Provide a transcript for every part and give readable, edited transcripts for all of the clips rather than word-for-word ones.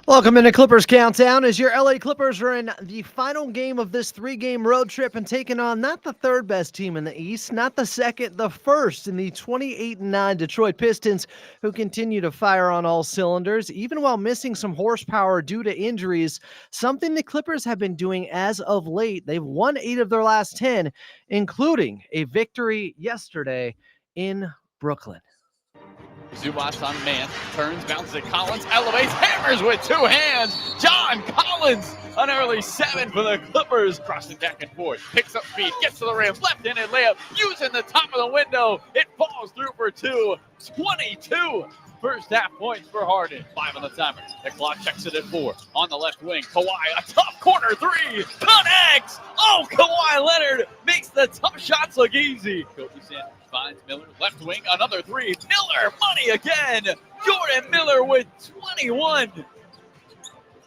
Welcome into Clippers Countdown as your LA Clippers are in the final game of this three-game road trip and taking on not the third best team in the East, not the second, the first in the 28-9 Detroit Pistons, who continue to fire on all cylinders, even while missing some horsepower due to injuries, something the Clippers have been doing as of late. They've won 8 of their last 10, including a victory yesterday in Brooklyn. Zubas on man, turns, bounces at Collins, elevates, hammers with two hands. John Collins, an early 7 for the Clippers, crossing back and forth, picks up speed, gets to the rim, left-handed layup, using the top of the window. It falls through for two. 22 first half points for Harden. 5 on the timer. The clock checks it at 4. On the left wing, Kawhi, a tough corner 3, connects. Oh, Kawhi Leonard makes the tough shots look easy. Kobe Sanders finds Miller, left wing, another 3. Miller, money again. Jordan Miller with 21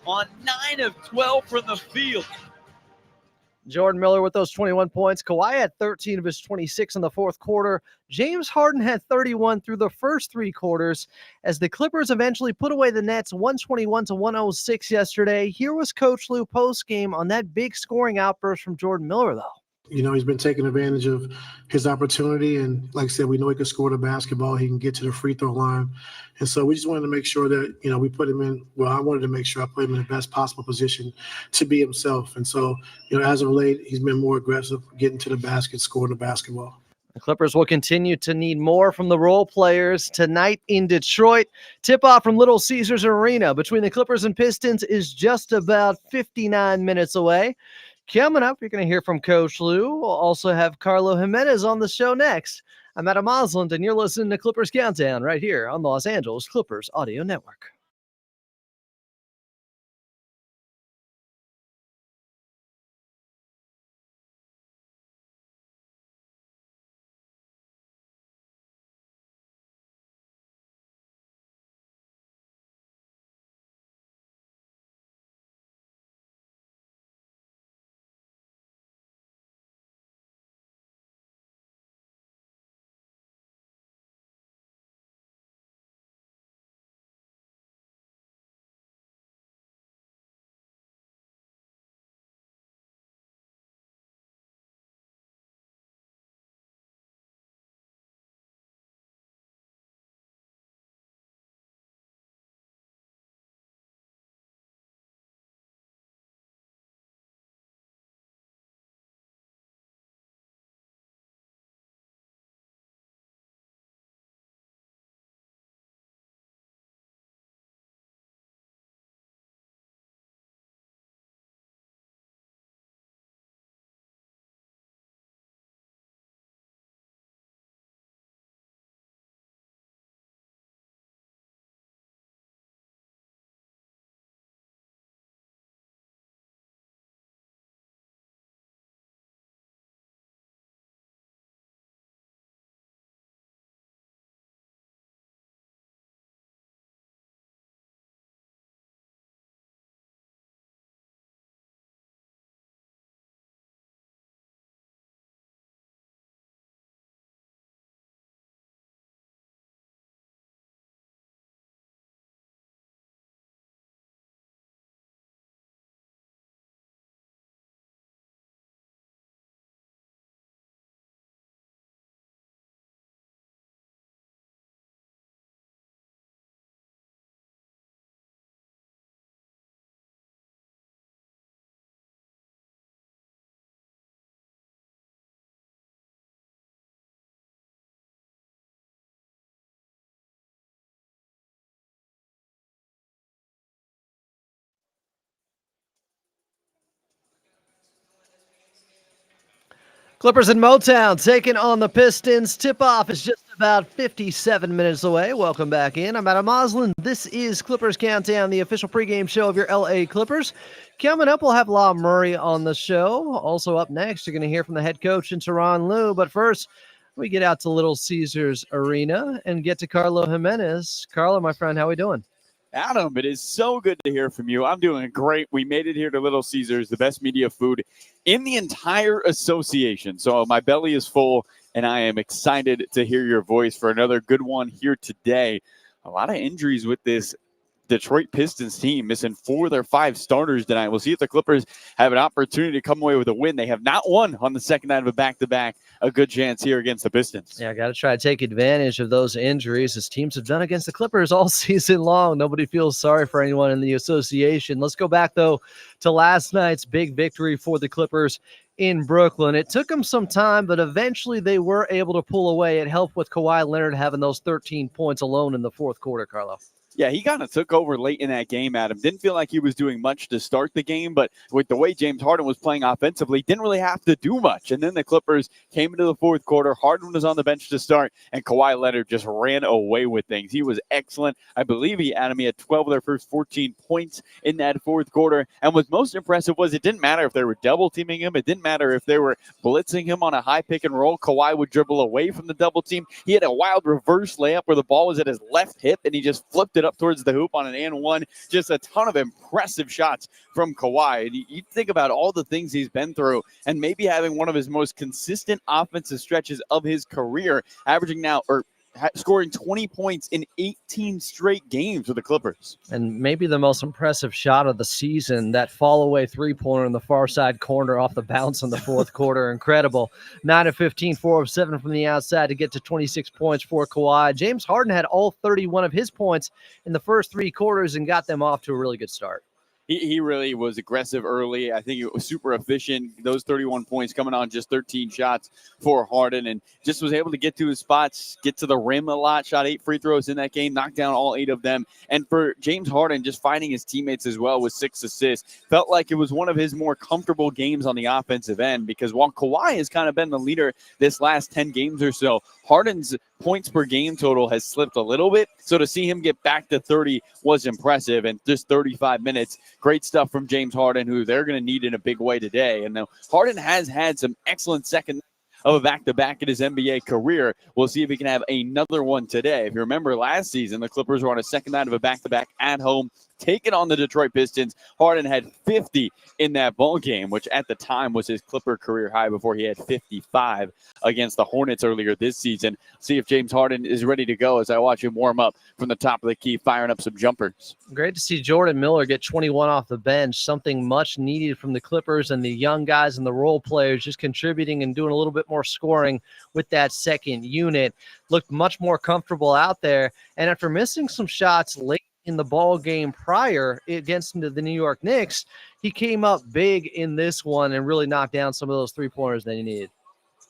on 9 of 12 from the field. Jordan Miller with those 21 points. Kawhi had 13 of his 26 in the fourth quarter. James Harden had 31 through the first 3 quarters as the Clippers eventually put away the Nets 121-106 yesterday. Here was Coach Lue post-game on that big scoring outburst from Jordan Miller, though. You know, he's been taking advantage of his opportunity. And like I said, we know he can score the basketball. He can get to the free throw line. And so we just wanted to make sure that, you know, we put him in. Well, I wanted to make sure I put him in the best possible position to be himself. And so, you know, as of late, he's been more aggressive, getting to the basket, scoring the basketball. The Clippers will continue to need more from the role players tonight in Detroit. Tip-off from Little Caesars Arena between the Clippers and Pistons is just about 59 minutes away. Coming up, you're going to hear from Coach Lue. We'll also have Carlo Jimenez on the show next. I'm Adam Osland, and you're listening to Clippers Countdown right here on the Los Angeles Clippers Audio Network. Clippers in Motown taking on the Pistons. Tip-off is just about 57 minutes away. Welcome back in. I'm Adam Osland. This is Clippers Countdown, the official pregame show of your LA Clippers. Coming up, we'll have La Murray on the show. Also up next, you're going to hear from the head coach in Tyronn Lue. But first, we get out to Little Caesars Arena and get to Carlo Jimenez. Carlo, my friend, how we doing? Adam, it is so good to hear from you. I'm doing great. We made it here to Little Caesars, the best media food in the entire association. So my belly is full, and I am excited to hear your voice for another good one here today. A lot of injuries with this Detroit Pistons team missing 4 of their 5 starters tonight. We'll see if the Clippers have an opportunity to come away with a win. They have not won on the second night of a back-to-back. A good chance here against the Pistons. Yeah, got to try to take advantage of those injuries as teams have done against the Clippers all season long. Nobody feels sorry for anyone in the association. Let's go back, though, to last night's big victory for the Clippers in Brooklyn. It took them some time, but eventually they were able to pull away. It helped with Kawhi Leonard having those 13 points alone in the fourth quarter, Carlo. Yeah, he kind of took over late in that game, Adam. Didn't feel like he was doing much to start the game, but with the way James Harden was playing offensively, didn't really have to do much. And then the Clippers came into the fourth quarter. Harden was on the bench to start, and Kawhi Leonard just ran away with things. He was excellent. I believe he had 12 of their first 14 points in that fourth quarter. And what's most impressive was it didn't matter if they were double teaming him. It didn't matter if they were blitzing him on a high pick and roll. Kawhi would dribble away from the double team. He had a wild reverse layup where the ball was at his left hip, and he just flipped it up towards the hoop on an and one. Just a ton of impressive shots from Kawhi. And you think about all the things he's been through and maybe having one of his most consistent offensive stretches of his career, averaging now scoring 20 points in 18 straight games with the Clippers. And maybe the most impressive shot of the season, that fall-away three-pointer in the far side corner off the bounce in the fourth quarter. Incredible. 9 of 15, 4 of 7 from the outside to get to 26 points for Kawhi. James Harden had all 31 of his points in the first 3 quarters and got them off to a really good start. He really was aggressive early. I think it was super efficient. Those 31 points coming on just 13 shots for Harden, and just was able to get to his spots, get to the rim a lot, shot 8 free throws in that game, knocked down all 8 of them. And for James Harden, just finding his teammates as well with 6 assists, felt like it was one of his more comfortable games on the offensive end, because while Kawhi has kind of been the leader this last 10 games or so, Harden's points per game total has slipped a little bit. So to see him get back to 30 was impressive. And just 35 minutes, great stuff from James Harden, who they're going to need in a big way today. And now Harden has had some excellent second of a back-to-back in his NBA career. We'll see if he can have another one today. If you remember last season, the Clippers were on a second night of a back-to-back at home, taking on the Detroit Pistons. Harden had 50 in that ball game, which at the time was his Clipper career high before he had 55 against the Hornets earlier this season. See if James Harden is ready to go as I watch him warm up from the top of the key, firing up some jumpers. Great to see Jordan Miller get 21 off the bench, something much needed from the Clippers, and the young guys and the role players just contributing and doing a little bit more scoring with that second unit. Looked much more comfortable out there, and after missing some shots late in the ball game prior against the New York Knicks, he came up big in this one and really knocked down some of those three-pointers that he needed.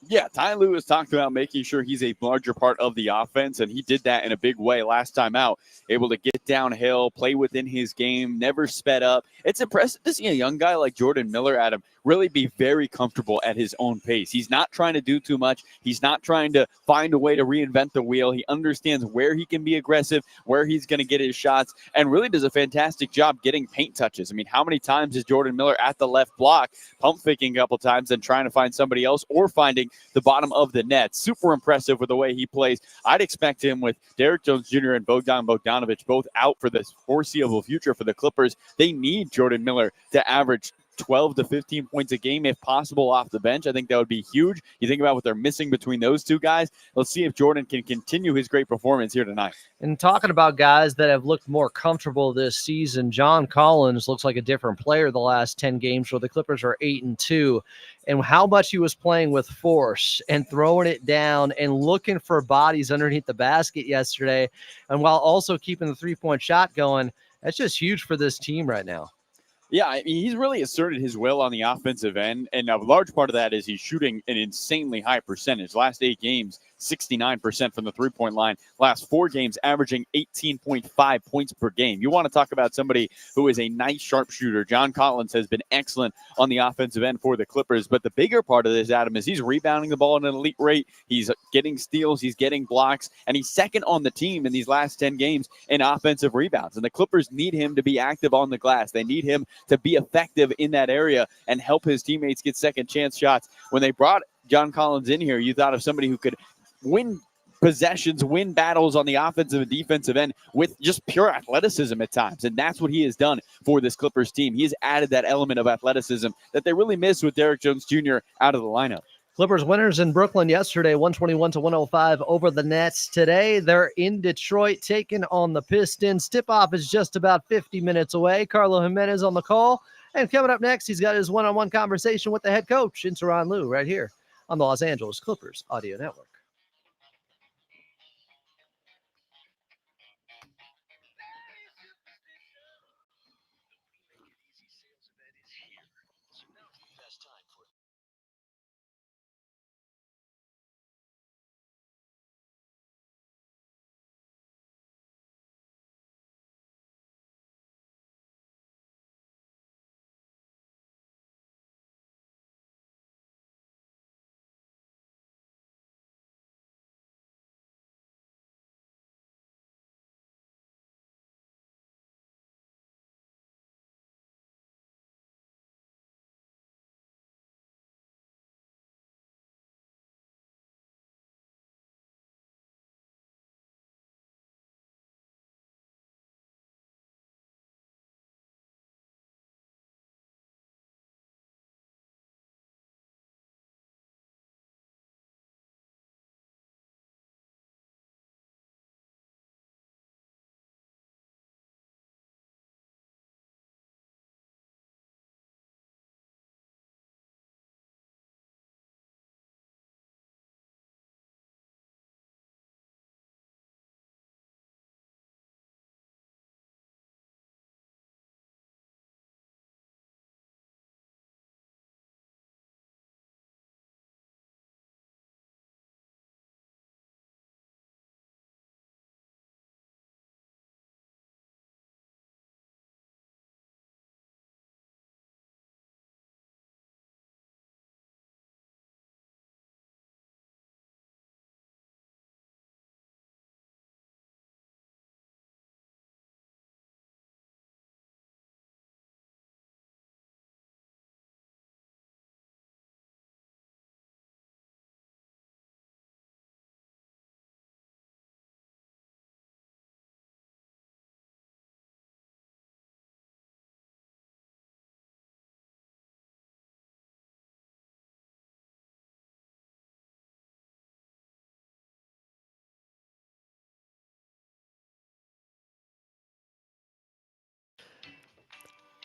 Yeah, Ty Lewis talked about making sure he's a larger part of the offense, and he did that in a big way last time out. Able to get downhill, play within his game, never sped up. It's impressive to see a young guy like Jordan Miller, Adam, really be very comfortable at his own pace. He's not trying to do too much. He's not trying to find a way to reinvent the wheel. He understands where he can be aggressive, where he's going to get his shots, and really does a fantastic job getting paint touches. I mean, how many times is Jordan Miller at the left block, pump faking a couple times, and trying to find somebody else or finding the bottom of the net? Super impressive with the way he plays. I'd expect him with Derrick Jones Jr. and Bogdan Bogdanovic both out for the foreseeable future for the Clippers. They need Jordan Miller to average 12 to 15 points a game, if possible, off the bench. I think that would be huge. You think about what they're missing between those two guys. Let's see if Jordan can continue his great performance here tonight. And talking about guys that have looked more comfortable this season, John Collins looks like a different player the last 10 games where the Clippers are 8-2. And how much he was playing with force and throwing it down and looking for bodies underneath the basket yesterday. And while also keeping the three-point shot going, that's just huge for this team right now. Yeah, I mean, he's really asserted his will on the offensive end, and a large part of that is he's shooting an insanely high percentage. Last 8 games, 69% from the three-point line. Last 4 games, averaging 18.5 points per game. You want to talk about somebody who is a nice sharpshooter. John Collins has been excellent on the offensive end for the Clippers, but the bigger part of this, Adam, is he's rebounding the ball at an elite rate. He's getting steals, he's getting blocks, and he's second on the team in these last 10 games in offensive rebounds. And the Clippers need him to be active on the glass. They need him to be effective in that area and help his teammates get second chance shots. When they brought John Collins in here, you thought of somebody who could win possessions, win battles on the offensive and defensive end with just pure athleticism at times. And that's what he has done for this Clippers team. He has added that element of athleticism that they really miss with Derrick Jones Jr. out of the lineup. Clippers winners in Brooklyn yesterday, 121-105 over the Nets. Today, they're in Detroit taking on the Pistons. Tip-off is just about 50 minutes away. Carlo Jimenez on the call. And coming up next, he's got his one-on-one conversation with the head coach, Teron Lue, right here on the Los Angeles Clippers Audio Network.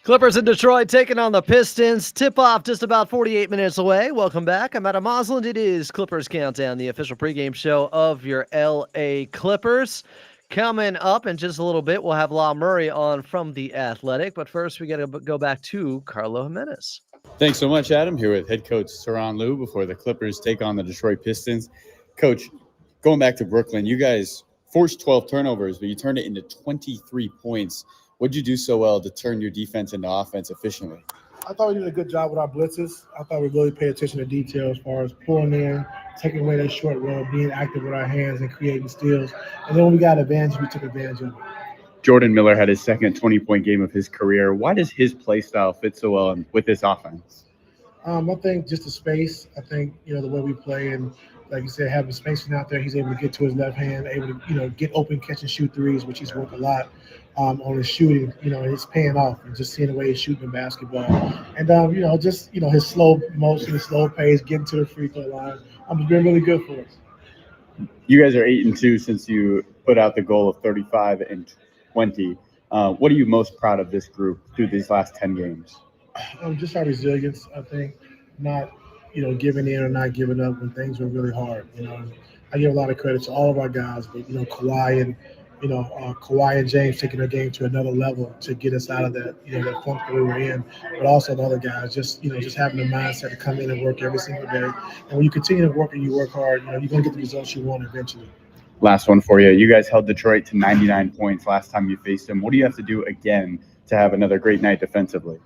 Clippers in Detroit taking on the Pistons. Tip-off just about 48 minutes away. Welcome back. I'm Adam Mosland. It is Clippers Countdown, the official pregame show of your L.A. Clippers. Coming up in just a little bit, we'll have La Murray on from The Athletic. But first, we got to go back to Carlo Jimenez. Thanks so much, Adam. Here with head coach Teron Lue before the Clippers take on the Detroit Pistons. Coach, going back to Brooklyn, you guys forced 12 turnovers, but you turned it into 23 points. What did you do so well to turn your defense into offense efficiently? I thought we did a good job with our blitzes. I thought we really paid attention to detail as far as pulling in, taking away that short roll, being active with our hands and creating steals. And then when we got advantage, we took advantage of it. Jordan Miller had his second 20-point game of his career. Why does his play style fit so well with this offense? I think just the space. I think, the way we play and, like you said, having spacing out there, he's able to get to his left hand, able to, get open, catch and shoot threes, which he's worked a lot on his shooting, and it's paying off and just seeing the way he's shooting the basketball. And, his slow motion, his slow pace, getting to the free throw line. It's been really good for us. You guys are 8-2 since you put out the goal of 35 and 20. What are you most proud of this group through these last 10 games? Just our resilience, I think, not, giving in or not giving up when things were really hard. I give a lot of credit to all of our guys, but, Kawhi and James taking their game to another level to get us out of that, that funk that we were in, but also the other guys, just having the mindset to come in and work every single day. And when you continue to work and you work hard, you're going to get the results you want eventually. Last one for you. You guys held Detroit to 99 points last time you faced them. What do you have to do again to have another great night defensively?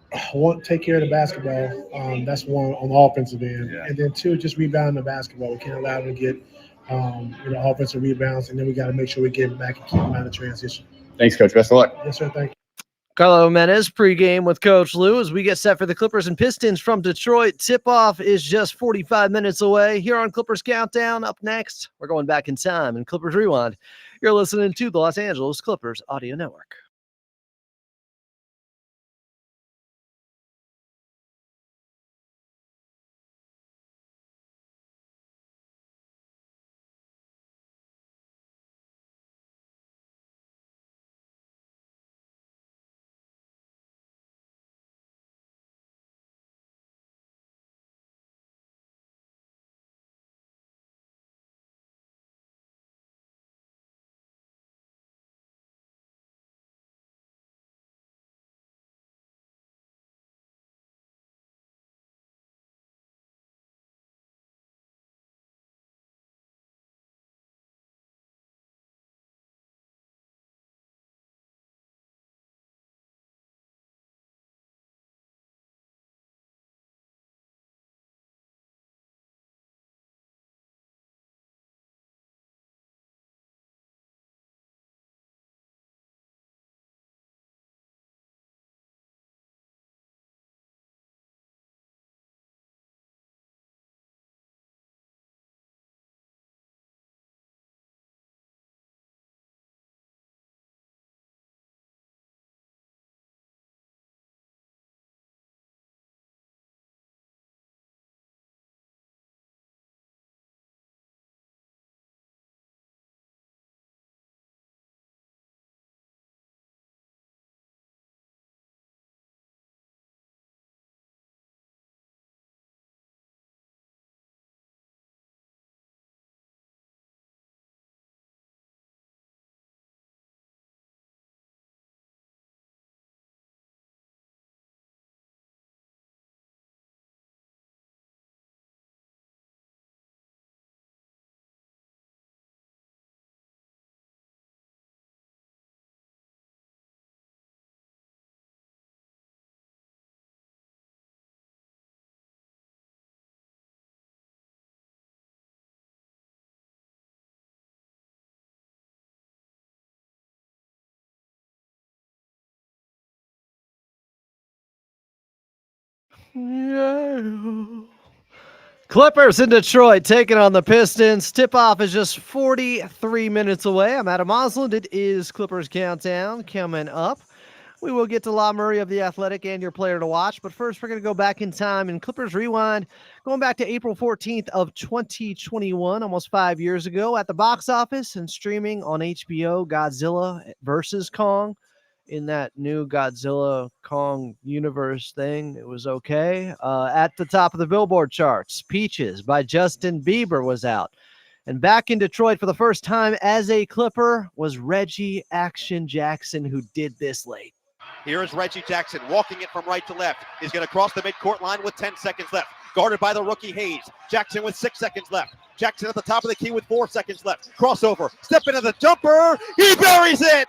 Take care of the basketball. That's one on the offensive end. Yeah. And then two, just rebound the basketball. We can't allow them to get offensive rebounds, and then we got to make sure we get them back and keep them out of transition. Thanks, Coach. Best of luck. Yes, sir. Thank you. Carlo Jimenez pregame with Coach Lue as we get set for the Clippers and Pistons from Detroit. Tip-off is just 45 minutes away here on Clippers Countdown. Up next, we're going back in time in Clippers Rewind. You're listening to the Los Angeles Clippers Audio Network. Yeah. Clippers in Detroit taking on the Pistons. Tip-off is just 43 minutes away. I'm Adam Osland. It is Clippers Countdown coming up. We will get to La Murray of The Athletic and your player to watch. But first, we're going to go back in time in Clippers Rewind, going back to April 14th of 2021, almost 5 years ago, at the box office and streaming on HBO, Godzilla vs. Kong. In that new Godzilla Kong universe thing, it was okay. At the top of the Billboard charts, Peaches by Justin Bieber was out. And back in Detroit for the first time as a Clipper was Reggie Action Jackson, who did this late. Here is Reggie Jackson walking it from right to left. He's going to cross the midcourt line with 10 seconds left. Guarded by the rookie Hayes. Jackson with 6 seconds left. Jackson at the top of the key with 4 seconds left. Crossover. Step into the jumper. He buries it.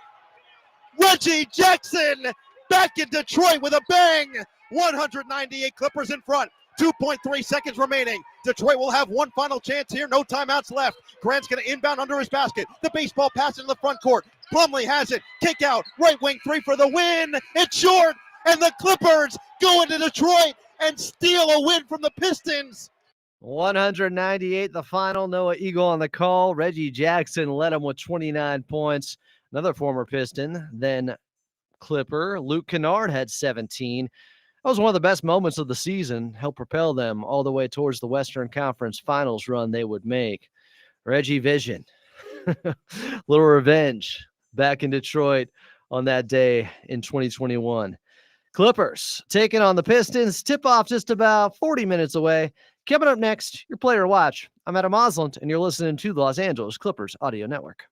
Reggie Jackson back in Detroit with a bang. 198 Clippers in front. 2.3 seconds remaining. Detroit will have one final chance here. No timeouts left. Grant's going to inbound under his basket. The baseball pass into the front court. Plumlee has it. Kick out. Right wing three for the win. It's short. And the Clippers go into Detroit and steal a win from the Pistons. 198 the final. Noah Eagle on the call. Reggie Jackson led him with 29 points. Another former Piston, then Clipper, Luke Kennard had 17. That was one of the best moments of the season, helped propel them all the way towards the Western Conference Finals run they would make. Reggie Vision, little revenge back in Detroit on that day in 2021. Clippers taking on the Pistons. Tip-off just about 40 minutes away. Coming up next, your player watch. I'm Adam Osland, and you're listening to the Los Angeles Clippers Audio Network.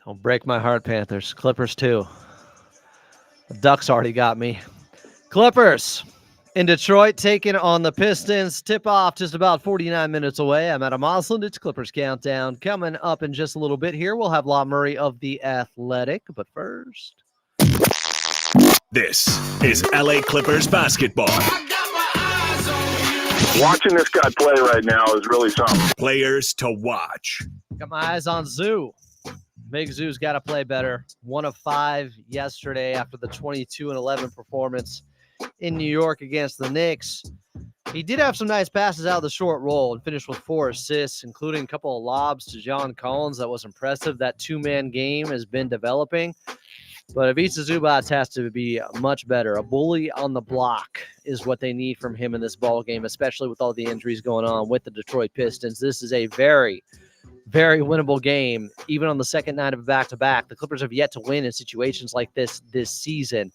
Don't break my heart, Panthers. Clippers, too. The Ducks already got me. Clippers in Detroit taking on the Pistons. Tip-off just about 49 minutes away. I'm Adam Osland. It's Clippers Countdown. Coming up in just a little bit here, we'll have La Murray of The Athletic. But first... This is LA Clippers basketball. Watching this guy play right now is really something. Players to watch. Got my eyes on Zoo. Big Zoo's got to play better. 1 of 5 yesterday after the 22-11 performance in New York against the Knicks. He did have some nice passes out of the short roll and finished with 4 assists, including a couple of lobs to John Collins. That was impressive. That two-man game has been developing. But Ivica Zubac has to be much better. A bully on the block is what they need from him in this ball game, especially with all the injuries going on with the Detroit Pistons. This is a very, very winnable game, even on the second night of a back-to-back. The Clippers have yet to win in situations like this season.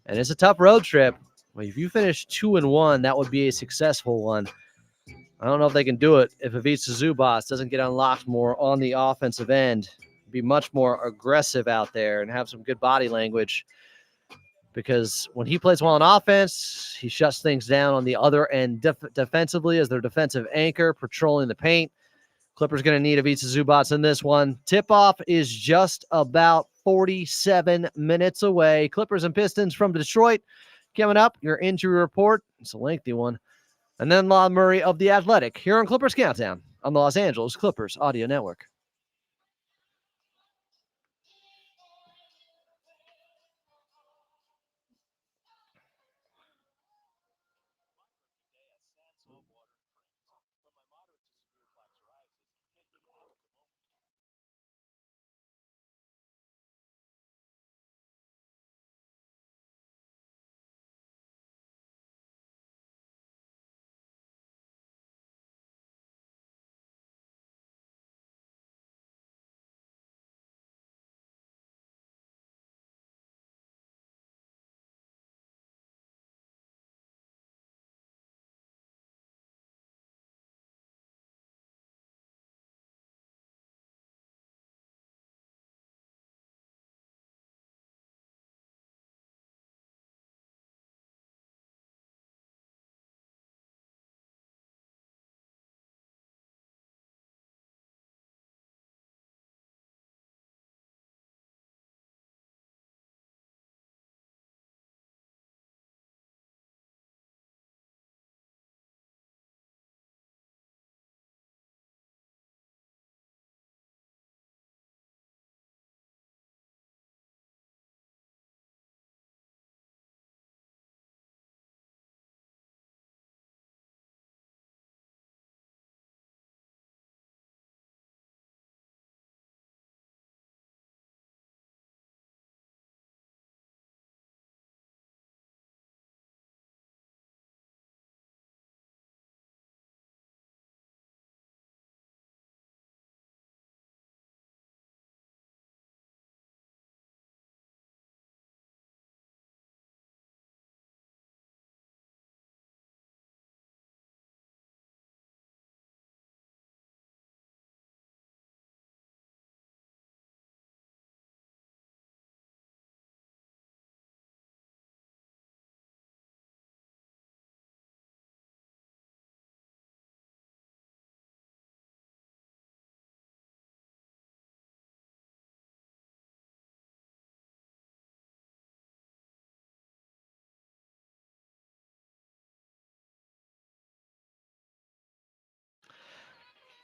And it's a tough road trip. Well, if you finish 2-1, that would be a successful one. I don't know if they can do it if Ivica Zubac doesn't get unlocked more on the offensive end. Be much more aggressive out there and have some good body language, because when he plays well on offense, he shuts things down on the other end defensively as their defensive anchor, patrolling the paint. Clippers going to need Ivica Zubac in this one. Tip-off is just about 47 minutes away. Clippers and Pistons from Detroit. Coming up, your injury report. It's a lengthy one. And then Law Murray of The Athletic here on Clippers Countdown on the Los Angeles Clippers Audio Network.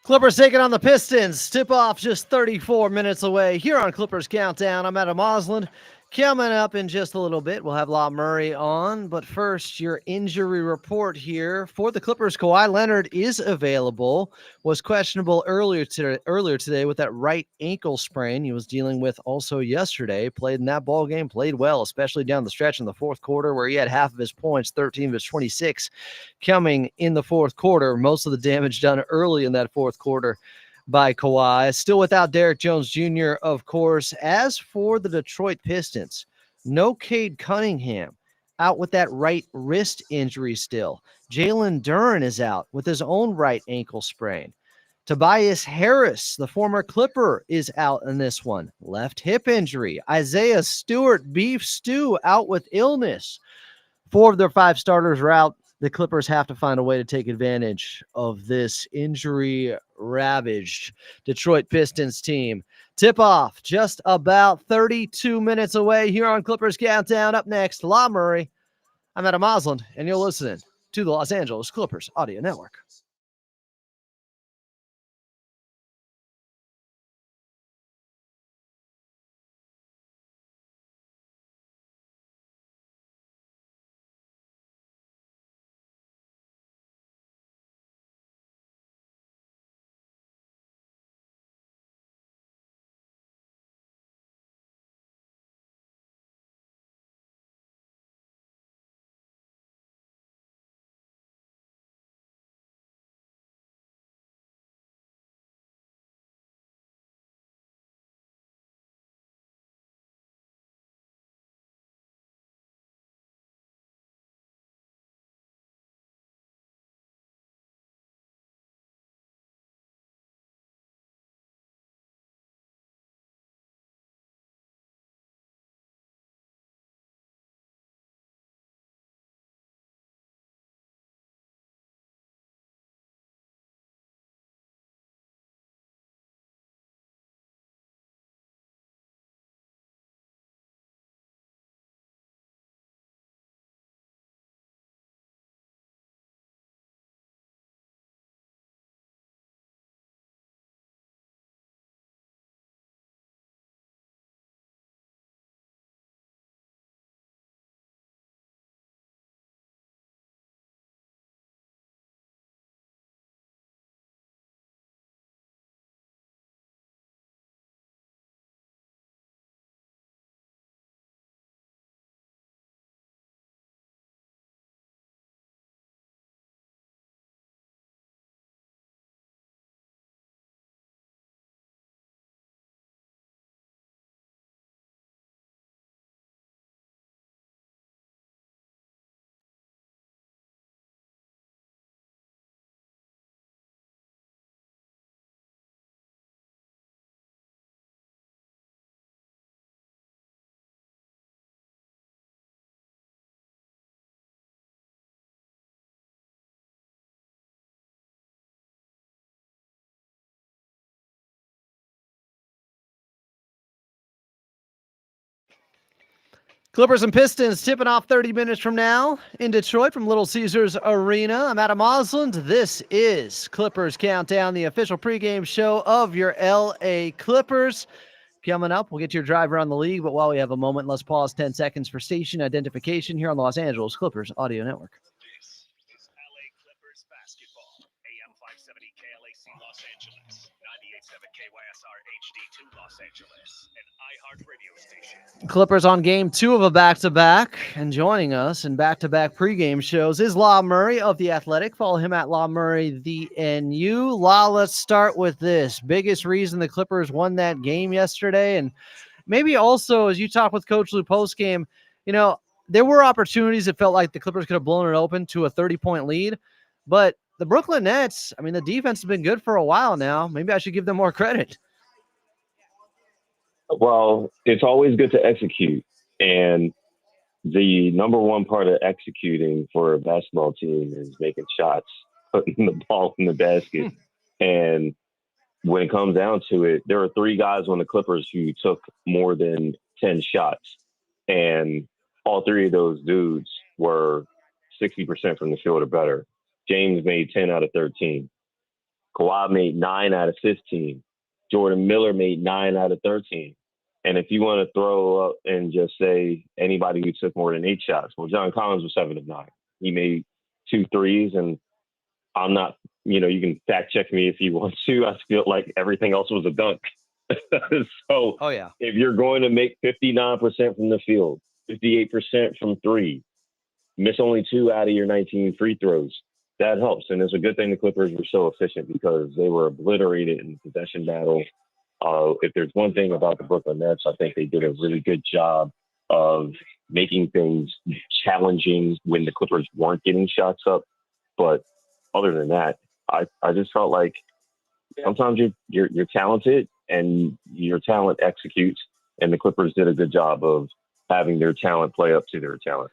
Clippers taking on the Pistons. Tip-off just 34 minutes away here on Clippers Countdown. I'm Adam Osland. Coming up in just a little bit, we'll have Law Murray on. But first, your injury report here for the Clippers. Kawhi Leonard is available. Was questionable earlier today with that right ankle sprain he was dealing with also yesterday. Played in that ball game, played well, especially down the stretch in the fourth quarter where he had half of his points, 13 of his 26, coming in the fourth quarter. Most of the damage done early in that fourth quarter by Kawhi. Still without Derrick Jones Jr., of course. As for the Detroit Pistons, no Cade Cunningham, out with that right wrist injury still. Jalen Duren is out with his own right ankle sprain. Tobias Harris, the former Clipper, is out in this one. Left hip injury. Isaiah Stewart, Beef Stew, out with illness. 4 of their 5 starters are out. The Clippers have to find a way to take advantage of this injury-ravaged Detroit Pistons team. Tip-off just about 32 minutes away here on Clippers Countdown. Up next, Law Murray. I'm Adam Osland, and you're listening to the Los Angeles Clippers Audio Network. Clippers and Pistons tipping off 30 minutes from now in Detroit from Little Caesars Arena. I'm Adam Osland. This is Clippers Countdown, the official pregame show of your LA Clippers. Coming up, we'll get to your drive around the league, but while we have a moment, let's pause 10 seconds for station identification here on the Los Angeles Clippers Audio Network. This is LA Clippers basketball. AM 570 KLAC Los Angeles, 98.7 KYSR HD2 Los Angeles, and iHeart radio station. Clippers on game 2 of a back-to-back, and joining us in back-to-back pregame shows is Law Murray of The Athletic. Follow him at Law Murray, the NU. Law, let's start with this. Biggest reason the Clippers won that game yesterday, and maybe also as you talk with Coach Lou post-game, there were opportunities that felt like the Clippers could have blown it open to a 30-point lead, but the Brooklyn Nets, the defense has been good for a while now. Maybe I should give them more credit. Well, it's always good to execute. And the number one part of executing for a basketball team is making shots, putting the ball in the basket. And when it comes down to it, there are 3 guys on the Clippers who took more than 10 shots. And all 3 of those dudes were 60% from the field or better. James made 10 out of 13. Kawhi made 9 out of 15. Jordan Miller made 9 out of 13. And if you want to throw up and just say anybody who took more than 8 shots, well, John Collins was 7 of 9. He made 2 threes, and I'm not, you can fact check me if you want to. I feel like everything else was a dunk. So if you're going to make 59% from the field, 58% from 3, miss only 2 out of your 19 free throws, that helps. And it's a good thing the Clippers were so efficient because they were obliterated in the possession battle. If there's one thing about the Brooklyn Nets, I think they did a really good job of making things challenging when the Clippers weren't getting shots up. But other than that, I just felt like sometimes you're talented and your talent executes, and the Clippers did a good job of having their talent play up to their talent.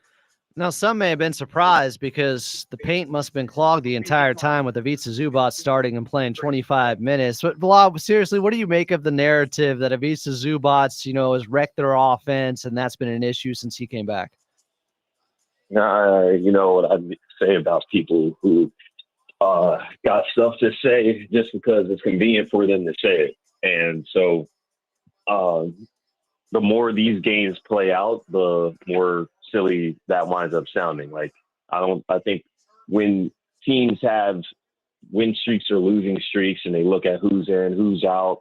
Now, some may have been surprised because the paint must have been clogged the entire time with Ivica Zubac starting and playing 25 minutes. But, Vlad, seriously, what do you make of the narrative that Ivica Zubac, has wrecked their offense, and that's been an issue since he came back? You know what I say about people who got stuff to say just because it's convenient for them to say it. And so the more these games play out, the more silly that winds up sounding. Like, I think when teams have win streaks or losing streaks and they look at who's in, who's out,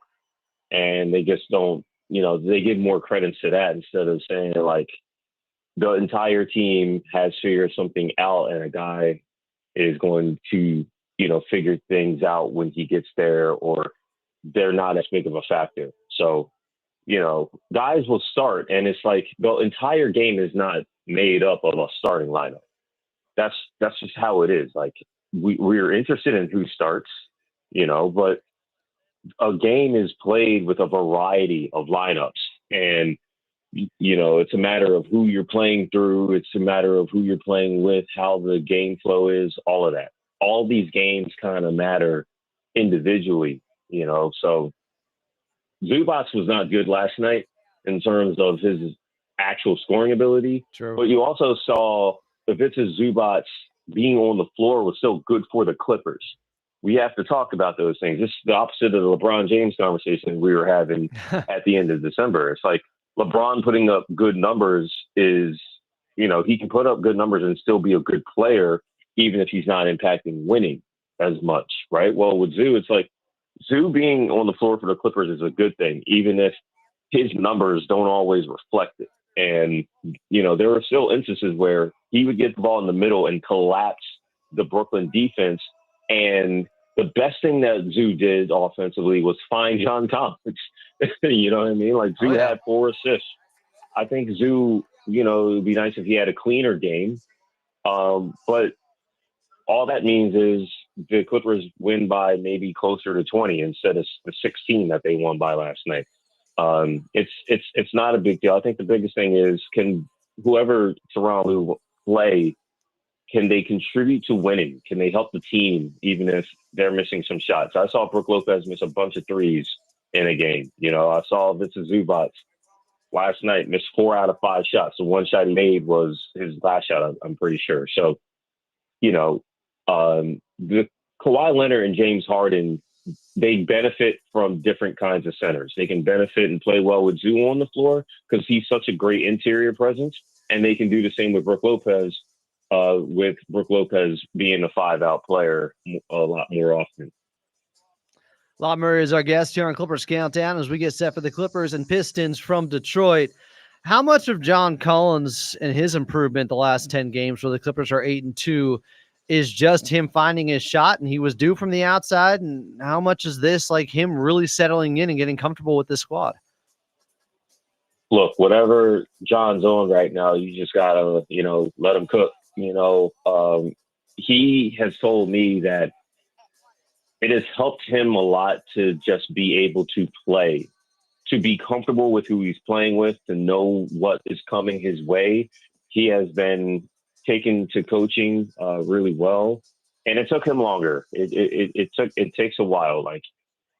and they just don't, they give more credence to that instead of saying like the entire team has figured something out and a guy is going to, figure things out when he gets there, or they're not as big of a factor. So, guys will start, and it's like the entire game is not made up of a starting lineup. That's just how it is. Like we're interested in who starts, but a game is played with a variety of lineups, and it's a matter of who you're playing through. It's a matter of who you're playing with, how the game flow is, all of that. All these games kind of matter individually, so Zubac was not good last night in terms of his actual scoring ability. True. But you also saw Ivica Zubac being on the floor was still good for the Clippers. We have to talk about those things. This is the opposite of the LeBron James conversation we were having at the end of December. It's like LeBron putting up good numbers is, he can put up good numbers and still be a good player, even if he's not impacting winning as much, right? Well, with Zoo, it's like Zoo being on the floor for the Clippers is a good thing, even if his numbers don't always reflect it. And, there were still instances where he would get the ball in the middle and collapse the Brooklyn defense. And the best thing that Zoo did offensively was find John Collins. You know what I mean? Like Zoo had 4 assists. I think Zoo, it would be nice if he had a cleaner game. But all that means is the Clippers win by maybe closer to 20 instead of the 16 that they won by last night. It's not a big deal. I think the biggest thing is, can whoever Tyronn Lue play, can they contribute to winning? Can they help the team even if they're missing some shots? I saw Brook Lopez miss a bunch of threes in a game. I saw Ivica Zubac last night, missed 4 out of 5 shots. The one shot he made was his last shot, I'm pretty sure. So, the Kawhi Leonard and James Harden, they benefit from different kinds of centers. They can benefit and play well with Zoo on the floor because he's such a great interior presence. And they can do the same with Brook Lopez, being a 5-out player a lot more often. Lot Murray is our guest here on Clippers Countdown as we get set for the Clippers and Pistons from Detroit. How much of John Collins and his improvement the last 10 games where the Clippers are 8-2 is just him finding his shot and he was due from the outside? And how much is this like him really settling in and getting comfortable with this squad? Look, whatever John's on right now, you just got to, let him cook. He has told me that it has helped him a lot to just be able to play, to be comfortable with who he's playing with, to know what is coming his way. He has been taken to coaching really well, and it took him longer. It takes a while.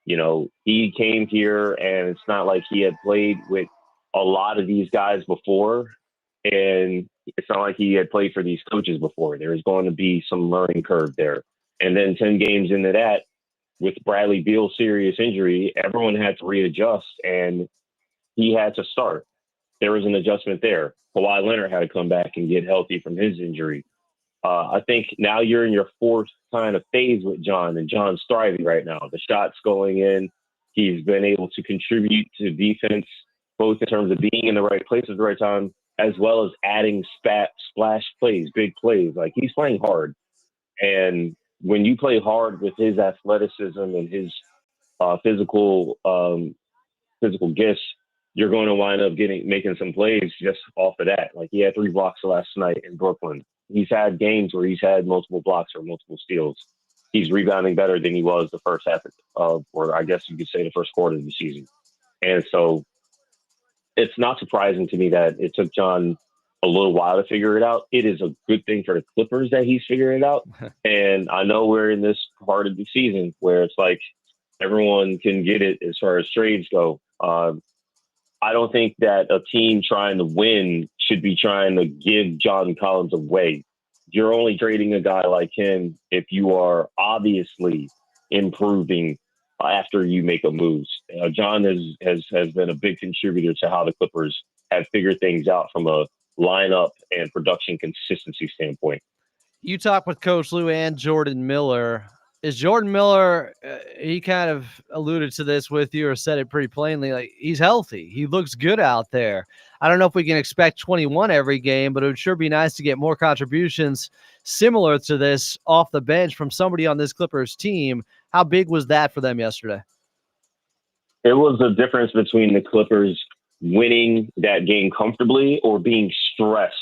He came here, and it's not like he had played with a lot of these guys before, and it's not like he had played for these coaches before. There's going to be some learning curve there. And then 10 games into that, with Bradley Beal's serious injury, everyone had to readjust, and he had to start. There was an adjustment there. Kawhi Leonard had to come back and get healthy from his injury. I think now you're in your fourth kind of phase with John, and John's thriving right now. The shot's going in. He's been able to contribute to defense, both in terms of being in the right place at the right time, as well as adding splash plays, big plays. Like, he's playing hard. And when you play hard with his athleticism and his physical gifts, you're going to wind up making some plays just off of that. Like, he had 3 blocks last night in Brooklyn. He's had games where he's had multiple blocks or multiple steals. He's rebounding better than he was the first half or I guess you could say the first quarter of the season. And so it's not surprising to me that it took John a little while to figure it out. It is a good thing for the Clippers that he's figuring it out. And I know we're in this part of the season where it's like everyone can get it as far as trades go. I don't think that a team trying to win should be trying to give John Collins away. You're only trading a guy like him if you are obviously improving after you make a move. John has been a big contributor to how the Clippers have figured things out from a lineup and production consistency standpoint. You talk with Coach Lou and Jordan Miller. Is Jordan Miller, he kind of alluded to this with you or said it pretty plainly, like, he's healthy. He looks good out there. I don't know if we can expect 21 every game, but it would sure be nice to get more contributions similar to this off the bench from somebody on this Clippers team. How big was that for them yesterday? It was the difference between the Clippers winning that game comfortably or being stressed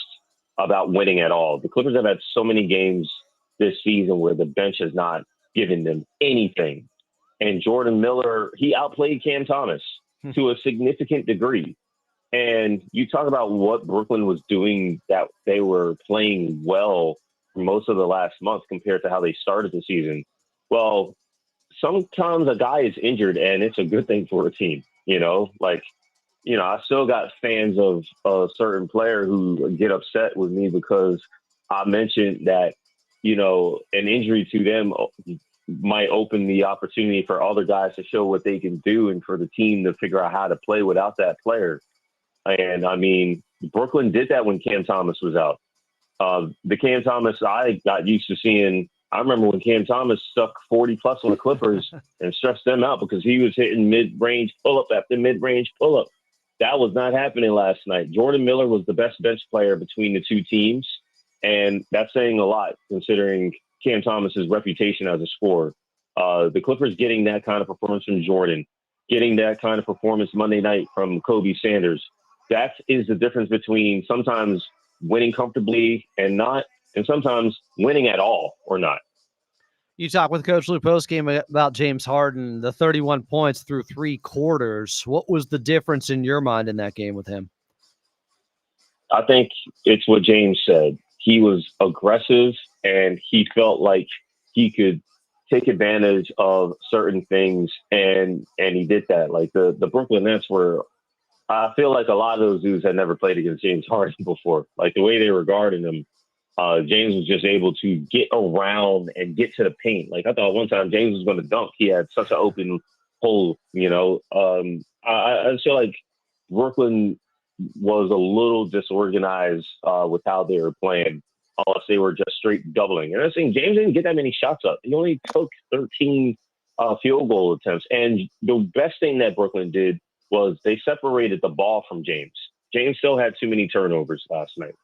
about winning at all. The Clippers have had so many games this season where the bench has not given them anything. And Jordan Miller, he outplayed Cam Thomas to a significant degree. And you talk about what Brooklyn was doing, that they were playing well for most of the last month compared to how they started the season. Well, sometimes a guy is injured and it's a good thing for a team, I still got fans of a certain player who get upset with me because I mentioned that, an injury to them might open the opportunity for other guys to show what they can do and for the team to figure out how to play without that player. And I mean, Brooklyn did that when Cam Thomas was out. The Cam Thomas I got used to seeing, I remember when Cam Thomas stuck 40 plus on the Clippers and stressed them out because he was hitting mid-range pull-up after mid-range pull-up. That was not happening last night. Jordan Miller was the best bench player between the two teams. And that's saying a lot considering Cam Thomas's reputation as a scorer. The Clippers getting that kind of performance from Jordan, getting that kind of performance Monday night from Kobe Sanders. That is the difference between sometimes winning comfortably and not, and sometimes winning at all or not. You talk with Coach Lou postgame about James Harden, the 31 points through 3 quarters. What was the difference in your mind in that game with him? I think it's what James said. He was aggressive and he felt like he could take advantage of certain things, and he did that. Like the Brooklyn Nets were I feel like a lot of those dudes had never played against James Harden before. Like the way they were guarding him, James was just able to get around and get to the paint. Like I thought one time James was going to dunk. He had such an open hole, you know. I feel like Brooklyn was a little disorganized with how they were playing, unless they were just straight doubling. And I was saying James didn't get that many shots up. He only took 13 field goal attempts. And the best thing that Brooklyn did was they separated the ball from James. James still had too many turnovers last night,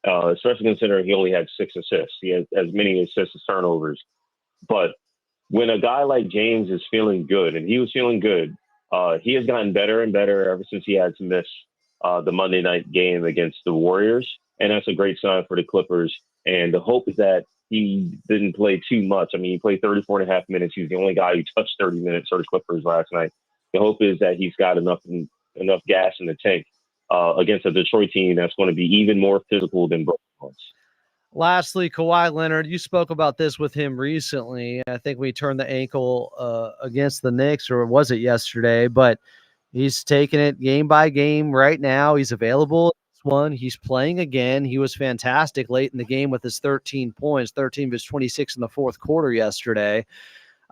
especially considering he only had 6 assists. He had as many assists as turnovers. But when a guy like James is feeling good, and he was feeling good, he has gotten better and better ever since he had to miss the Monday night game against the Warriors. And that's a great sign for the Clippers. And the hope is that he didn't play too much. I mean, he played 34 and a half minutes. He was the only guy who touched 30 minutes for the Clippers last night. The hope is that he's got enough gas in the tank against a Detroit team that's going to be even more physical than Brooklyn was. Lastly, Kawhi Leonard, you spoke about this with him recently. I think we turned the ankle against the Knicks, or was it yesterday? But he's taking it game by game right now. He's available. One, he's playing again. He was fantastic late in the game with his 13 points, 13 of his 26 in the fourth quarter yesterday.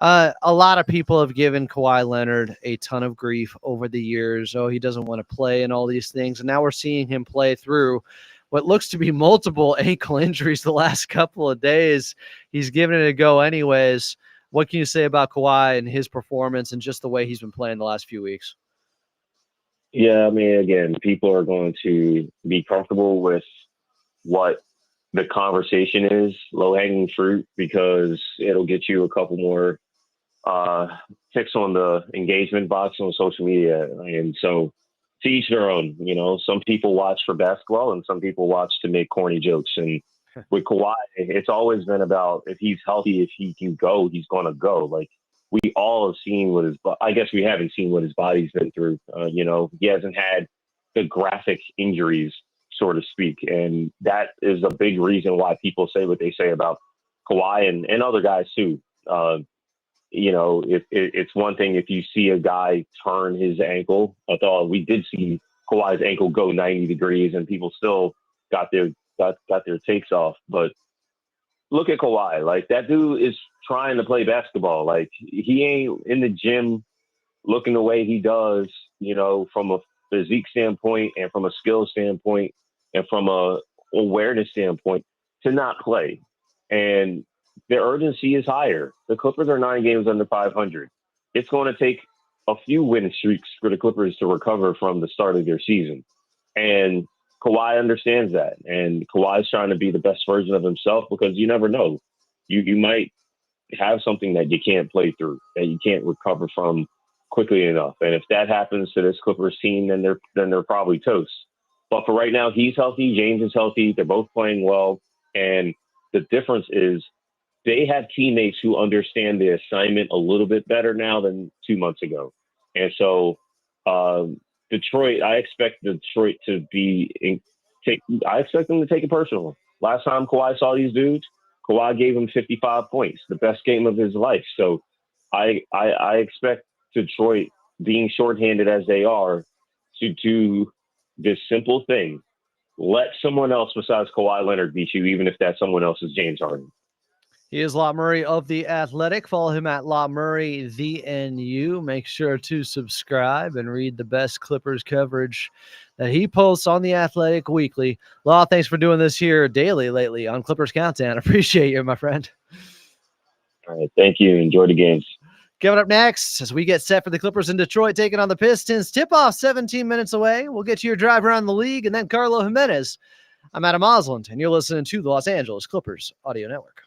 A lot of people have given Kawhi Leonard a ton of grief over the years. Oh, he doesn't want to play and all these things. And now we're seeing him play through what looks to be multiple ankle injuries the last couple of days. He's giving it a go anyways. What can you say about Kawhi and his performance and just the way he's been playing the last few weeks? Yeah, I mean, again, people are going to be comfortable with what the conversation is, low-hanging fruit, because it'll get you a couple more ticks on the engagement box on social media. And so to each their own, you know, some people watch for basketball and some people watch to make corny jokes. And with Kawhi, it's always been about if he's healthy, if he can go, he's going to go. Like we all have seen what I guess we haven't seen what his body's been through. You know, he hasn't had the graphic injuries, so to speak. And that is a big reason why people say what they say about Kawhi and other guys too. You know, it's one thing if you see a guy turn his ankle. I thought we did see Kawhi's ankle go 90 degrees and people still got their takes off. But look at Kawhi. Like that dude is trying to play basketball. Like he ain't in the gym looking the way he does, you know, from a physique standpoint and from a skill standpoint and from a awareness standpoint to not play. And the urgency is higher. The Clippers are 9 games under 500. It's going to take a few win streaks for the Clippers to recover from the start of their season. And Kawhi understands that. And Kawhi's trying to be the best version of himself because you never know. You might have something that you can't play through, that you can't recover from quickly enough. And if that happens to this Clippers team, then they're probably toast. But for right now, he's healthy. James is healthy. They're both playing well. And the difference is they have teammates who understand the assignment a little bit better now than 2 months ago. And so Detroit, I expect Detroit to I expect them to take it personal. Last time Kawhi saw these dudes, Kawhi gave him 55 points, the best game of his life. So I expect Detroit, being shorthanded as they are, to do this simple thing. Let someone else besides Kawhi Leonard beat you, even if that someone else is James Harden. He is Law Murray of The Athletic. Follow him at Law Murray, VNU. Make sure to subscribe and read the best Clippers coverage that he posts on The Athletic weekly. Law, thanks for doing this here daily lately on Clippers Countdown. Appreciate you, my friend. All right. Thank you. Enjoy the games. Coming up next, as we get set for the Clippers in Detroit taking on the Pistons, tip-off 17 minutes away. We'll get you your drive around the league, and then Carlo Jimenez. I'm Adam Osland, and you're listening to the Los Angeles Clippers Audio Network.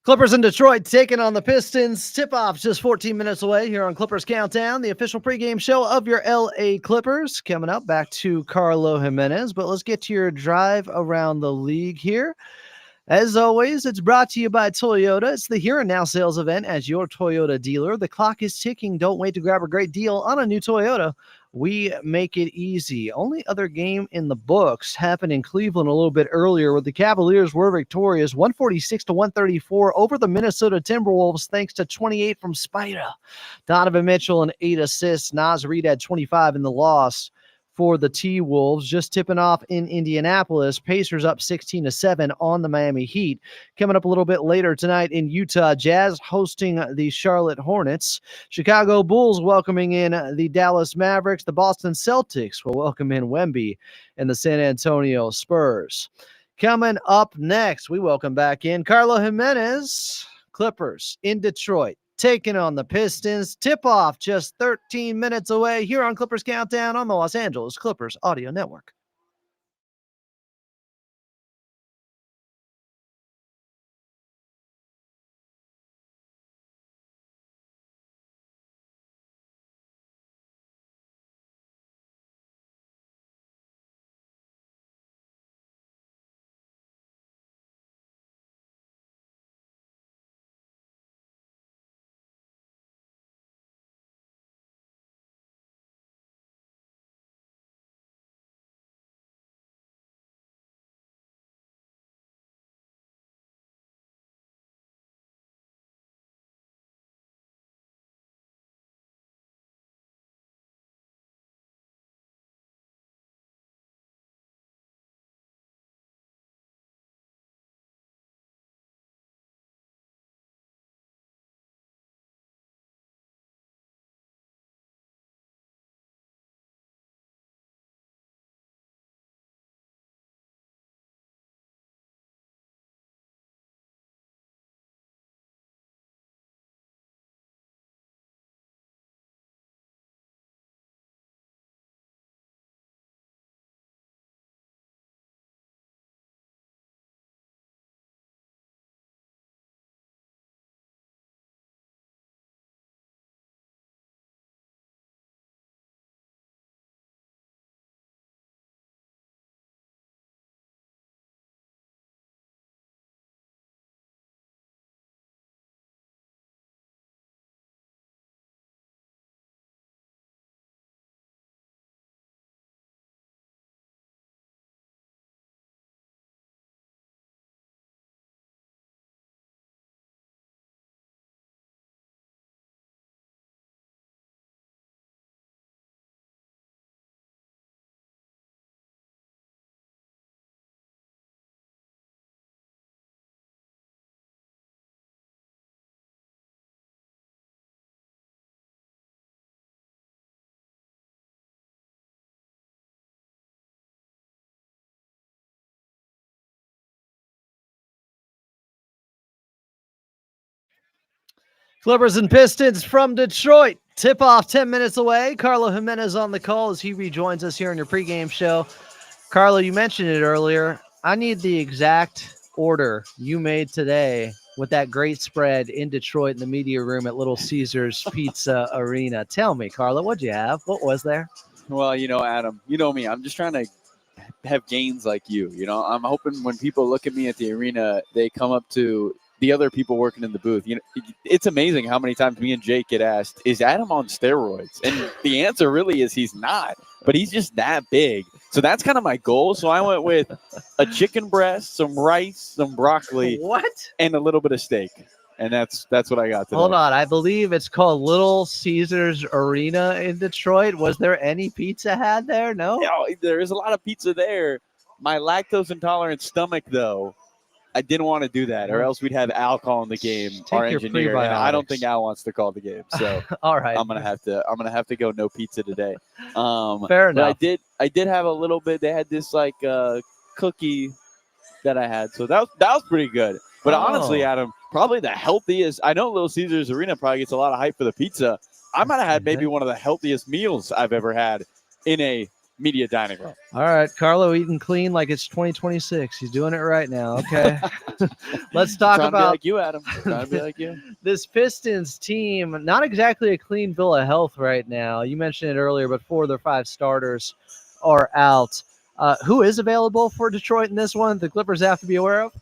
Clippers in Detroit taking on the Pistons. Tip-off just 14 minutes away here on Clippers Countdown, the official pregame show of your LA Clippers. Coming up, back to Carlo Jimenez, but let's get to your drive around the league here. As always, it's brought to you by Toyota. It's the Here and Now sales event as your Toyota dealer. The clock is ticking. Don't wait to grab a great deal on a new Toyota. We make it easy. Only other game in the books happened in Cleveland a little bit earlier, where the Cavaliers were victorious 146-134 over the Minnesota Timberwolves, thanks to 28 from Spider. Donovan Mitchell and 8 assists. Naz Reid had 25 in the loss for the T-Wolves. Just tipping off in Indianapolis. Pacers up 16-7 on the Miami Heat. Coming up a little bit later tonight in Utah, Jazz hosting the Charlotte Hornets. Chicago Bulls welcoming in the Dallas Mavericks. The Boston Celtics will welcome in Wemby and the San Antonio Spurs. Coming up next, we welcome back in Carlo Jimenez. Clippers in Detroit, taking on the Pistons. Tip-off just 13 minutes away here on Clippers Countdown on the Los Angeles Clippers Audio Network. Clippers and Pistons from Detroit. Tip-off 10 minutes away. Carlo Jimenez on the call as he rejoins us here in your pregame show. Carlo, you mentioned it earlier. I need the exact order you made today with that great spread in Detroit in the media room at Little Caesars Pizza Arena. Tell me, Carlo, what'd you have? What was there? Well, Adam, you know me. I'm just trying to have gains like you. I'm hoping when people look at me at the arena, they come up to the other people working in the booth. It's amazing how many times me and Jake get asked, is Adam on steroids? And the answer really is he's not, but he's just that big. So that's kind of my goal. So I went with a chicken breast, some rice, some broccoli, and a little bit of steak. And that's what I got today. Hold on. I believe it's called Little Caesars Arena in Detroit. Was there any pizza had there? No? No, there is a lot of pizza there. My lactose intolerant stomach, though, I didn't want to do that, or else we'd have Al calling the game, our engineer. And I don't think Al wants to call the game. So all right. I'm gonna have to go no pizza today. Fair enough. I did have a little bit. They had this cookie that I had. So that was pretty good. But honestly, Adam, probably the healthiest. I know Little Caesars Arena probably gets a lot of hype for the pizza. I might have had maybe one of the healthiest meals I've ever had in a media dining room. All right, Carlo eating clean like it's 2026. He's doing it right now. Okay. Let's talk Trying to be about like you, Adam. Trying to be like you. this Pistons team. Not exactly a clean bill of health right now. You mentioned it earlier, but 4 of their 5 starters are out. Who is available for Detroit in this one? The Clippers have to be aware of.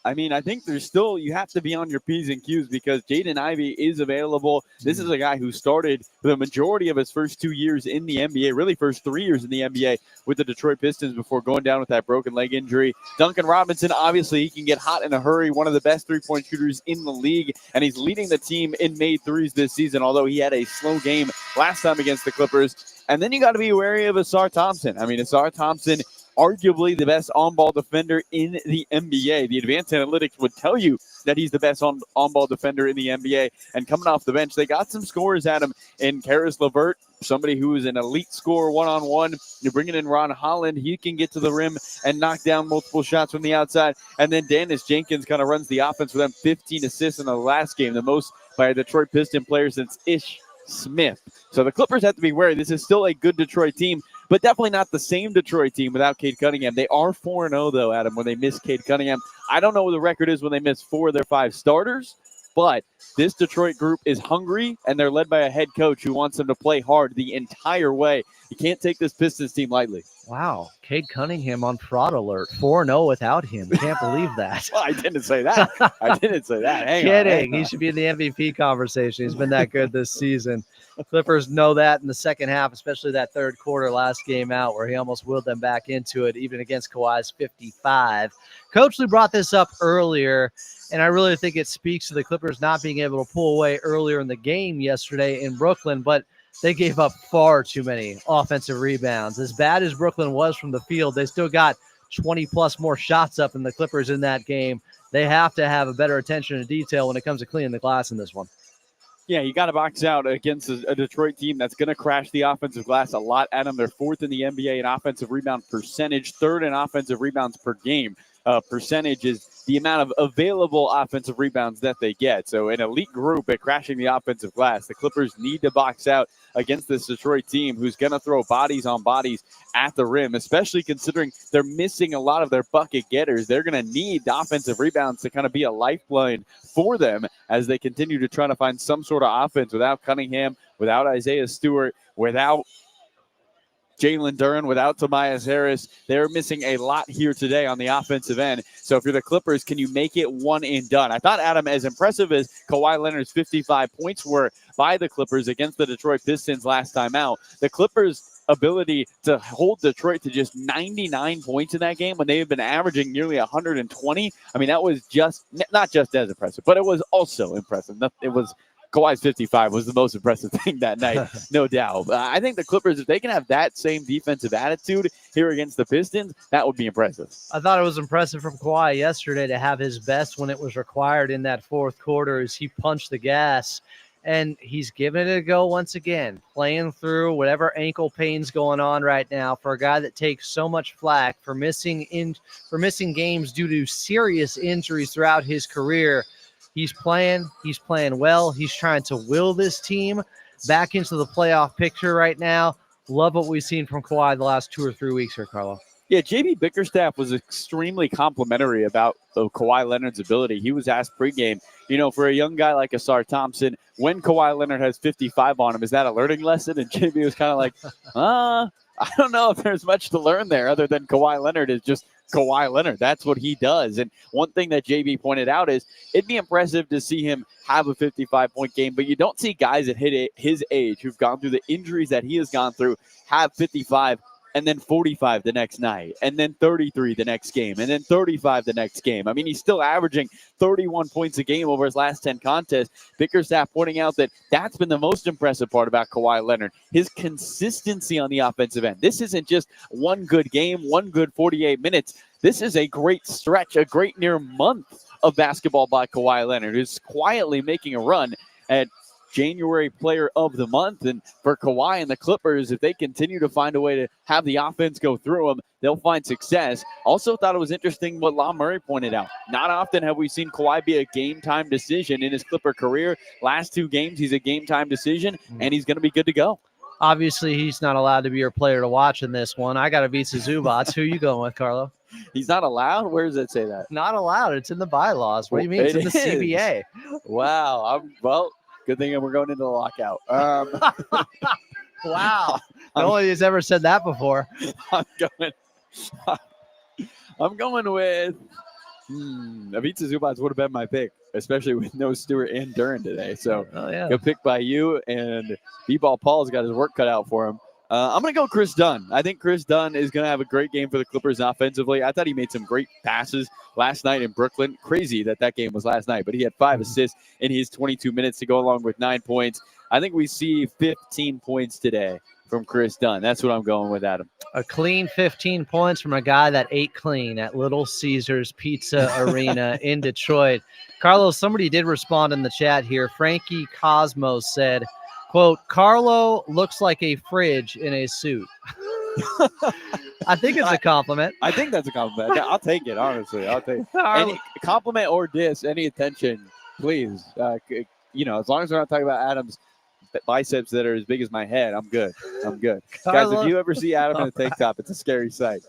I mean, I think there's still, you have to be on your P's and Q's because Jaden Ivey is available. This is a guy who started the majority of his first 2 years in the NBA, really first 3 years in the NBA with the Detroit Pistons before going down with that broken leg injury. Duncan Robinson, obviously, he can get hot in a hurry, one of the best three-point shooters in the league, and he's leading the team in made threes this season, although he had a slow game last time against the Clippers. And then you got to be wary of Asar Thompson. I mean, Asar Thompson, arguably the best on-ball defender in the NBA. The advanced analytics would tell you that he's the best on-ball defender in the NBA. And coming off the bench, they got some scorers at him in Karis LeVert, somebody who is an elite scorer one-on-one. You're bringing in Ron Holland. He can get to the rim and knock down multiple shots from the outside. And then Dennis Jenkins kind of runs the offense for them, 15 assists in the last game, the most by a Detroit Piston player since Ish Smith. So the Clippers have to be wary. This is still a good Detroit team, but definitely not the same Detroit team without Cade Cunningham. They are 4-0, though, Adam, when they miss Cade Cunningham. I don't know what the record is when they miss 4 of their 5 starters, but this Detroit group is hungry, and they're led by a head coach who wants them to play hard the entire way. You can't take this Pistons team lightly. Wow, Cade Cunningham on fraud alert. 4-0 without him. Can't believe that. Well, I didn't say that. I didn't say that. Kidding. He should be in the MVP conversation. He's been that good this season. Clippers know that in the second half, especially that third quarter last game out where he almost willed them back into it, even against Kawhi's 55. Coach Lee brought this up earlier, and I really think it speaks to the Clippers not being able to pull away earlier in the game yesterday in Brooklyn, but they gave up far too many offensive rebounds. As bad as Brooklyn was from the field, they still got 20-plus more shots up than the Clippers in that game. They have to have a better attention to detail when it comes to cleaning the glass in this one. Yeah, you got to box out against a Detroit team that's going to crash the offensive glass a lot. Adam, they're 4th in the NBA in offensive rebound percentage, 3rd in offensive rebounds per game. Percentage is the amount of available offensive rebounds that they get. So an elite group at crashing the offensive glass. The Clippers need to box out against this Detroit team who's going to throw bodies on bodies at the rim, especially considering they're missing a lot of their bucket getters. They're going to need the offensive rebounds to kind of be a lifeline for them as they continue to try to find some sort of offense without Cunningham, without Isaiah Stewart, without Jalen Duren, without Tobias Harris. They're missing a lot here today on the offensive end. So if you're the Clippers, can you make it one and done? I thought, Adam, as impressive as Kawhi Leonard's 55 points were by the Clippers against the Detroit Pistons last time out, the Clippers' ability to hold Detroit to just 99 points in that game when they've been averaging nearly 120, I mean, that was just not just as impressive, but it was also impressive. It was Kawhi's 55 was the most impressive thing that night, no doubt. I think the Clippers, if they can have that same defensive attitude here against the Pistons, that would be impressive. I thought it was impressive from Kawhi yesterday to have his best when it was required in that fourth quarter as he punched the gas. And he's giving it a go once again, playing through whatever ankle pain's going on right now for a guy that takes so much flack for missing games due to serious injuries throughout his career. He's playing well. He's trying to will this team back into the playoff picture right now. Love what we've seen from Kawhi the last 2 or 3 weeks here, Carlo. Yeah, JB Bickerstaff was extremely complimentary about Kawhi Leonard's ability. He was asked pregame, for a young guy like Asar Thompson, when Kawhi Leonard has 55 on him, is that a learning lesson? And JB was kind of like, I don't know if there's much to learn there other than Kawhi Leonard is just Kawhi Leonard. That's what he does. And one thing that JB pointed out is it'd be impressive to see him have a 55-point game, but you don't see guys at his age who've gone through the injuries that he has gone through have 55 and then 45 the next night, and then 33 the next game, and then 35 the next game. I mean, he's still averaging 31 points a game over his last 10 contests. Bickerstaff pointing out that that's been the most impressive part about Kawhi Leonard, his consistency on the offensive end. This isn't just one good game, one good 48 minutes. This is a great stretch, a great near month of basketball by Kawhi Leonard, who's quietly making a run at January Player of the Month. And for Kawhi and the Clippers, if they continue to find a way to have the offense go through them, they'll find success. Also thought it was interesting what Law Murray pointed out. Not often have we seen Kawhi be a game-time decision in his Clipper career. Last 2 games, he's a game-time decision, and he's going to be good to go. Obviously, he's not allowed to be your player to watch in this one. I got Ivica Zubats. Who you going with, Carlo? He's not allowed? Where does it say that? Not allowed. It's in the bylaws. What do you mean? It's in the CBA. Wow. Well, good thing we're going into the lockout. Wow. No one has ever said that before. I'm going with Ivica Zubats would have been my pick, especially with no Stewart and Duran today. So good pick by you. And B-Ball Paul's got his work cut out for him. I'm going to go Chris Dunn. I think Chris Dunn is going to have a great game for the Clippers offensively. I thought he made some great passes last night in Brooklyn. Crazy that game was last night, but he had 5 assists in his 22 minutes to go along with 9 points. I think we see 15 points today from Chris Dunn. That's what I'm going with, Adam. A clean 15 points from a guy that ate clean at Little Caesars Pizza Arena in Detroit. Carlos, somebody did respond in the chat here. Frankie Cosmos said, quote, Carlo looks like a fridge in a suit. I think it's a compliment. I think that's a compliment. I'll take it, honestly. I'll take it. Any compliment or diss, any attention, please. As long as we're not talking about Adam's biceps that are as big as my head, I'm good. Guys, if you ever see Adam in a tank top, it's a scary sight.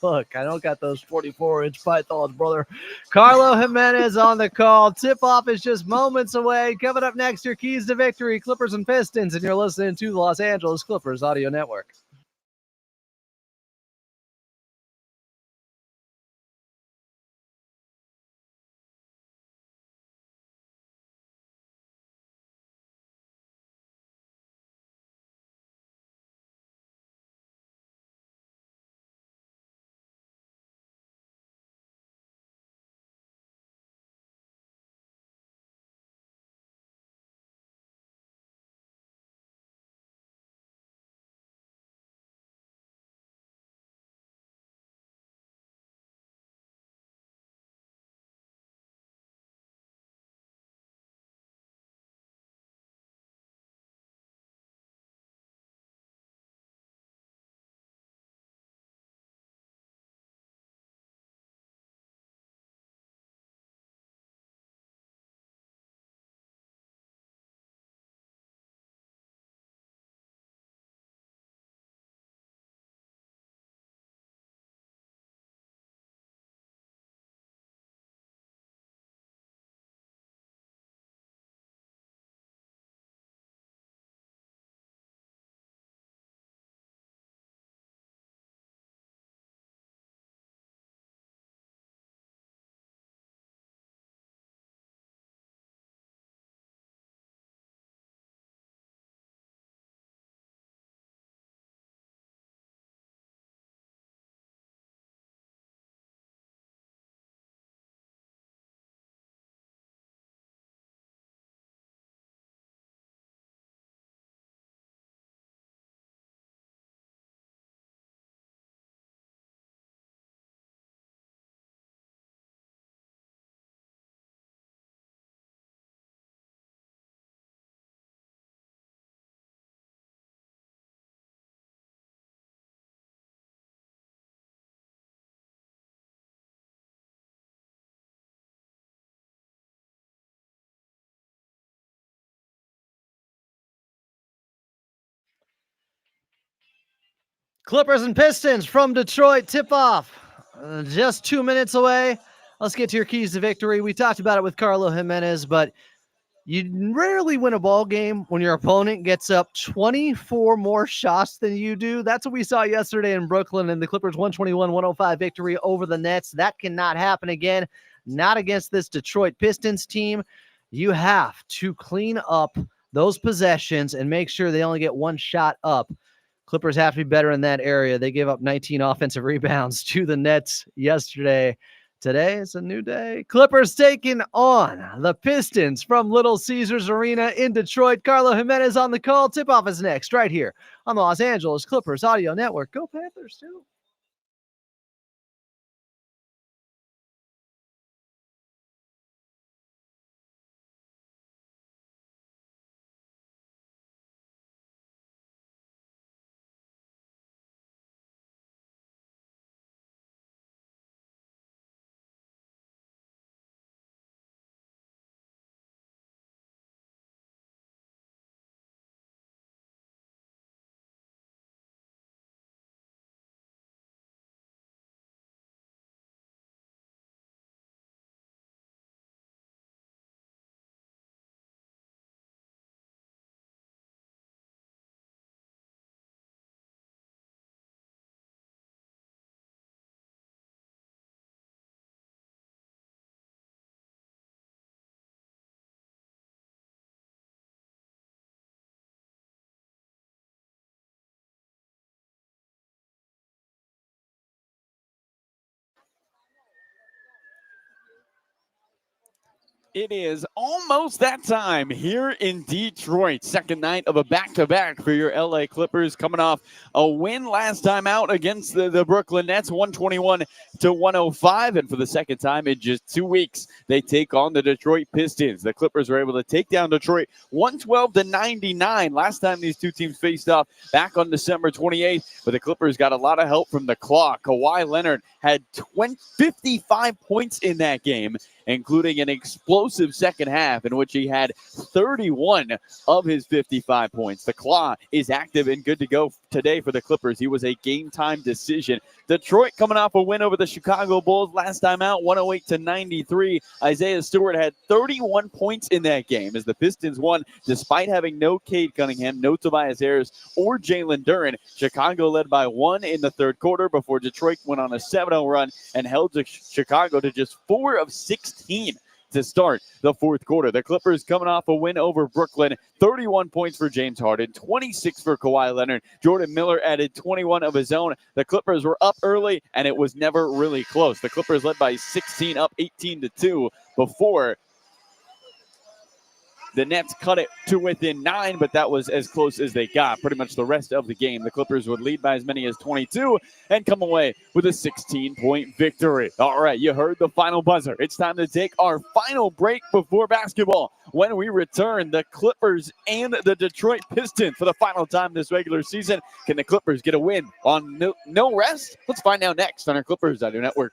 Look, I don't got those 44-inch pythons, brother. Carlo Jimenez on the call. Tip-off is just moments away. Coming up next, your keys to victory, Clippers and Pistons, and you're listening to the Los Angeles Clippers Audio Network. Clippers and Pistons from Detroit tip-off. Just 2 minutes away. Let's get to your keys to victory. We talked about it with Carlo Jimenez, but you rarely win a ball game when your opponent gets up 24 more shots than you do. That's what we saw yesterday in Brooklyn in the Clippers 121-105 victory over the Nets. That cannot happen again, not against this Detroit Pistons team. You have to clean up those possessions and make sure they only get one shot up. Clippers have to be better in that area. They gave up 19 offensive rebounds to the Nets yesterday. Today is a new day. Clippers taking on the Pistons from Little Caesars Arena in Detroit. Carlo Jimenez on the call. Tip-off is next right here on the Los Angeles Clippers Audio Network. Go Panthers, too. It is almost that time here in Detroit. Second night of a back-to-back for your LA Clippers, coming off a win last time out against the Brooklyn Nets, 121-105. And for the second time in just 2 weeks, they take on the Detroit Pistons. The Clippers were able to take down Detroit 112-99. Last time these two teams faced off back on December 28th, but the Clippers got a lot of help from the clock. Kawhi Leonard had 55 points in that game, including an explosive second half in which he had 31 of his 55 points. The Claw is active and good to go today for the Clippers. He was a game-time decision. Detroit coming off a win over the Chicago Bulls last time out, 108-93. Isaiah Stewart had 31 points in that game as the Pistons won despite having no Cade Cunningham, no Tobias Harris, or Jalen Duren. Chicago led by 1 in the third quarter before Detroit went on a 7-0 run and held Chicago to just 4 of 16 to start the fourth quarter. The Clippers coming off a win over Brooklyn, 31 points for James Harden, 26 for Kawhi Leonard. Jordan Miller added 21 of his own. The Clippers were up early, and it was never really close. The Clippers led by 16, up 18-2 before the Nets cut it to within 9, but that was as close as they got. Pretty much the rest of the game, the Clippers would lead by as many as 22 and come away with a 16-point victory. All right, you heard the final buzzer. It's time to take our final break before basketball. When we return, the Clippers and the Detroit Pistons for the final time this regular season. Can the Clippers get a win on no rest? Let's find out next on our Clippers Audio Network.